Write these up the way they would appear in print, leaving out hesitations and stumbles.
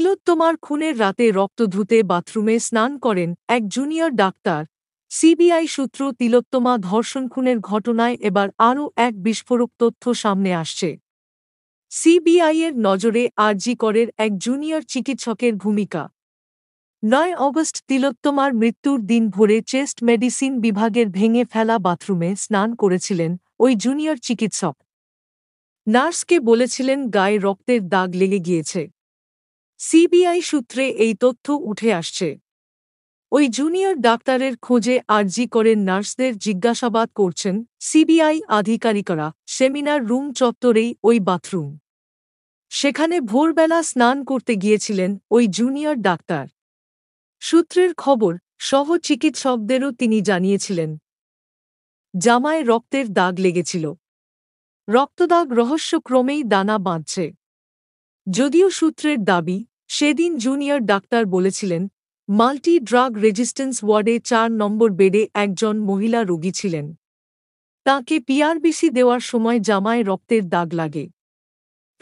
তিলোত্তমার খুনের রাতে রক্ত ধুতে বাথরুমে স্নান করেন এক জুনিয়র ডাক্তার। সিবিআই সূত্র তিলোত্তমা ধর্ষণ খুনের ঘটনায় এবার আরও এক বিস্ফোরক তথ্য সামনে আসছে। সিবিআইয়ের নজরে আরজি করের এক জুনিয়র চিকিৎসকের ভূমিকা। ৯ অগস্ট তিলোত্তমার মৃত্যুর দিন ভোরে চেস্ট মেডিসিন বিভাগের ভেঙে ফেলা বাথরুমে স্নান করেছিলেন ওই জুনিয়র চিকিৎসক। নার্সকে বলেছিলেন গায়ে রক্তের দাগ লেগে গিয়েছে। সিবিআই সূত্রে এই তথ্য উঠে আসছে। ওই জুনিয়র ডাক্তারের খোঁজে আরজি করেন নার্সদের জিজ্ঞাসাবাদ করছেন সিবিআই আধিকারিকরা। সেমিনার রুম চত্বরেই ওই বাথরুম। সেখানে ভোরবেলা স্নান করতে গিয়েছিলেন ওই জুনিয়র ডাক্তার। সূত্রের খবর, সহ চিকিৎসকদেরও তিনি জানিয়েছিলেন জামায় রক্তের দাগ লেগেছিল। রক্তদাগ রহস্যক্রমেই দানা বাঁধছে। যদিও সূত্রের দাবি, সেদিন জুনিয়র ডাক্তার বলেছিলেন মাল্টি ড্রাগ রেজিস্ট্যান্স ওয়ার্ডে ৪ নম্বর বেডে একজন মহিলা রোগী ছিলেন। তাঁকে পিআরবিসি দেওয়ার সময় জামায় রক্তের দাগ লাগে।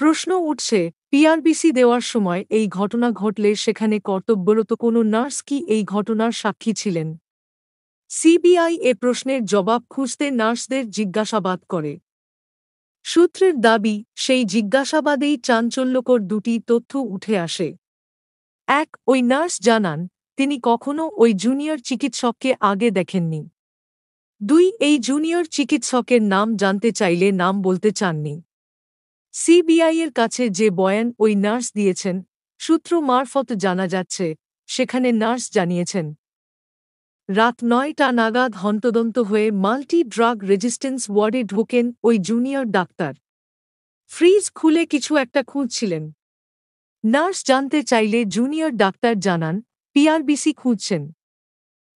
প্রশ্ন উঠছে, পিআরবিসি দেওয়ার সময় এই ঘটনা ঘটলে সেখানে কর্তব্যরত কোনো নার্স কি এই ঘটনার সাক্ষী ছিলেন? সিবিআই এ প্রশ্নের জবাব খুঁজতে নার্সদের জিজ্ঞাসাবাদ করে। সূত্রের দাবি, সেই জিজ্ঞাসাবাদেই চাঞ্চল্যকর দুটি তথ্য উঠে আসে। ১. ওই নার্স জানান তিনি কখনও ওই জুনিয়র চিকিৎসককে আগে দেখেননি। ২. এই জুনিয়র চিকিৎসকের নাম জানতে চাইলে নাম বলতে চাননি। সিবিআইয়ের কাছে যে বয়ান ওই নার্স দিয়েছেন, সূত্র মারফত জানা যাচ্ছে, সেখানে নার্স জানিয়েছেন রাত ৯টা নাগাদ হন্তদন্ত হয়ে মাল্টি ড্রাগ রেজিস্ট্যান্স ওয়ার্ডে ঢোকেন ওই জুনিয়র ডাক্তার। ফ্রিজ খুলে কিছু একটা খুঁজছিলেন। নার্স জানতে চাইলে জুনিয়র ডাক্তার জানান পিআরবিসি খুঁজছেন।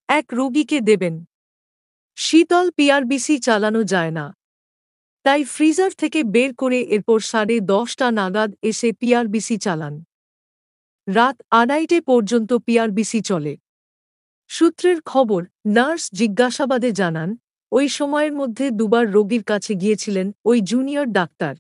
এক রোগীকে দেবেন। শীতল পিআরবিসি চালানো যায় না, তাই ফ্রিজার থেকে বের করে এরপর 10:30টা নাগাদ এসে পিআরবিসি চালান। রাত 2:30 পর্যন্ত পিআরবিসি চলে। সূত্রের খবর, নার্স জিজ্ঞাসাবাদে জানান ওই সময়ের মধ্যে দুবার রোগীর কাছে গিয়েছিলেন ওই জুনিয়র ডাক্তার।